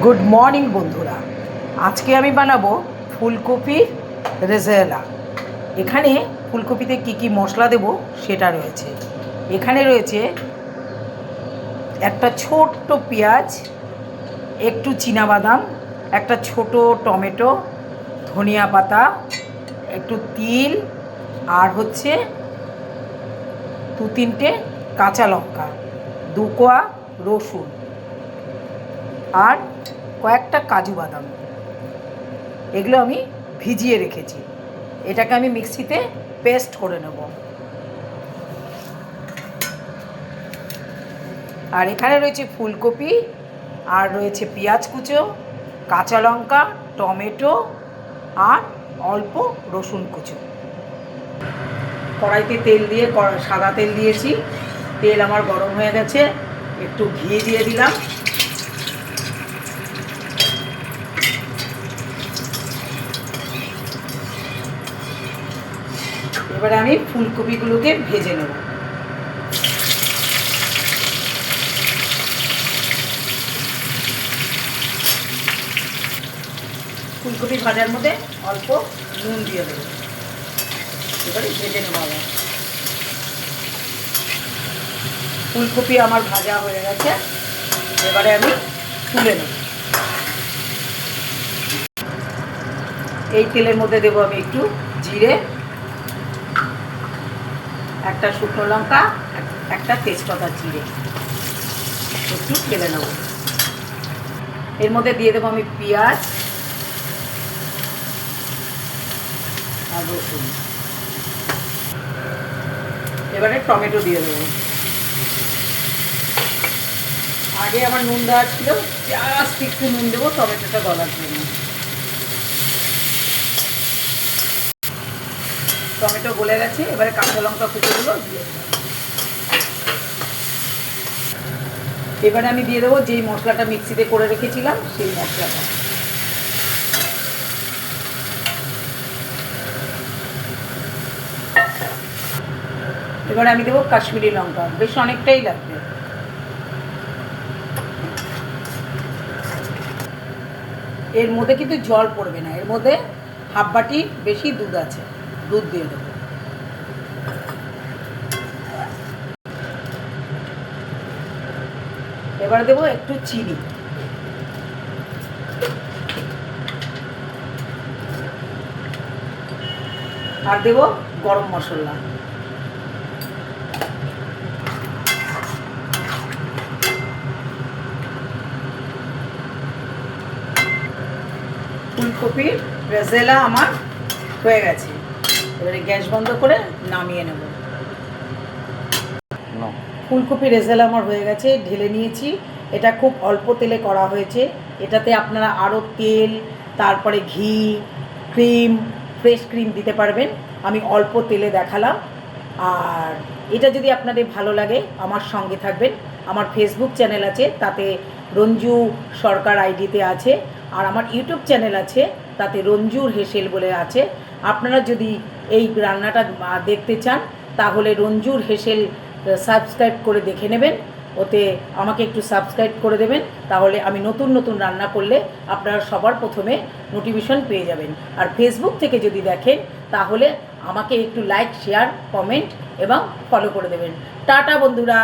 Good morning বন্ধুরা, আজকে আমি বানাবো ফুলকপির রেজালা। এখানে ফুলকপিতে কি কি মশলা দেব সেটা রয়েছে। এখানে রয়েছে একটা ছোট্ট পেঁয়াজ, একটু চীনাবাদাম, একটা ছোট টমেটো, ধনিয়া পাতা, একটু তিল, আর হচ্ছে 2-3টে কাঁচা লঙ্কা, 2 কোয়া রসুন, আর কয়েকটা কাজু বাদাম। এগুলো আমি ভিজিয়ে রেখেছি। এটাকে আমি মিক্সিতে পেস্ট করে নেব। আর এখানে রয়েছে ফুলকপি, আর রয়েছে পেঁয়াজ কুচো, কাঁচা লঙ্কা, টমেটো, আর অল্প রসুন কুচো। কড়াইতে তেল দিয়ে, সাদা তেল দিয়েছি। তেল আমার গরম হয়ে গেছে, একটু ঘি দিয়ে দিলাম। এবারে আমি ফুলকপিগুলোকে ভেজে নেব। ফুলকপি ভাজার মধ্যে অল্প নুন দিয়ে দেবো। এবারে ভেজে নেবো আবার। ফুলকপি আমার ভাজা হয়ে গেছে, এবারে আমি তুলে নেব। এই তেলের মধ্যে দেবো আমি একটু জিরে, একটা শুকনো লঙ্কা, একটা তেজপাতা চিড়ে একটু তেলে নেব। এর মধ্যে দিয়ে দেবো আমি পেঁয়াজ আর রসুন। এবারে টমেটো দিয়ে দেবো। আগে আমার নুন দেওয়া ছিল, জাস্ট একটু নুন দেবো টমেটোটা গলার জন্য। টমেটো গলে গেছে, এবারে কাঁচা লঙ্কা কুচোগুলো দিয়ে দেবো। এবারে আমি দিয়ে দেবো যেই মশলাটা মিক্সিতে করে রেখেছিলাম সেই মশলাটা। এবারে আমি দেবো কাশ্মীরি লঙ্কা, বেশ অনেকটাই লাগবে। এর মধ্যে কিন্তু জল পড়বে না, এর মধ্যে হাফ বাটি বেশি দুধ আছে, দুধ দিয়ে দেবো। এবারে দেবো একটু চিনি, আর দেবো গরম মশলা। ফুলকপির রেজালা আমার হয়ে গেছে। এবারে গ্যাস বন্ধ করে নামিয়ে নেব। ফুলকপি রেজালা আমার হয়ে গেছে, ঢেলে নিয়েছি। এটা খুব অল্প তেলে করা হয়েছে। এটাতে আপনারা আরও তেল, তারপরে ঘি, ক্রিম, ফ্রেশ ক্রিম দিতে পারবেন। আমি অল্প তেলে দেখালাম। আর এটা যদি আপনাদের ভালো লাগে আমার সঙ্গে থাকবেন। আমার ফেসবুক চ্যানেল আছে, তাতে রঞ্জু সরকার আইডিতে আছে। আর আমার ইউটিউব চ্যানেল আছে, তাতে রঞ্জুর হেসেল বলে আছে। আপনারা যদি এই রান্নাটা দেখতে চান তাহলে রঞ্জুর হেসেল সাবস্ক্রাইব করে দেখে নেবেন। ওতে আমাকে একটু সাবস্ক্রাইব করে দেবেন, তাহলে আমি নতুন নতুন রান্না করলে আপনারা সবার প্রথমে নোটিফিকেশন পেয়ে যাবেন। আর ফেসবুক থেকে যদি দেখেন তাহলে আমাকে একটু লাইক, শেয়ার, কমেন্ট এবং ফলো করে দেবেন। টাটা বন্ধুরা।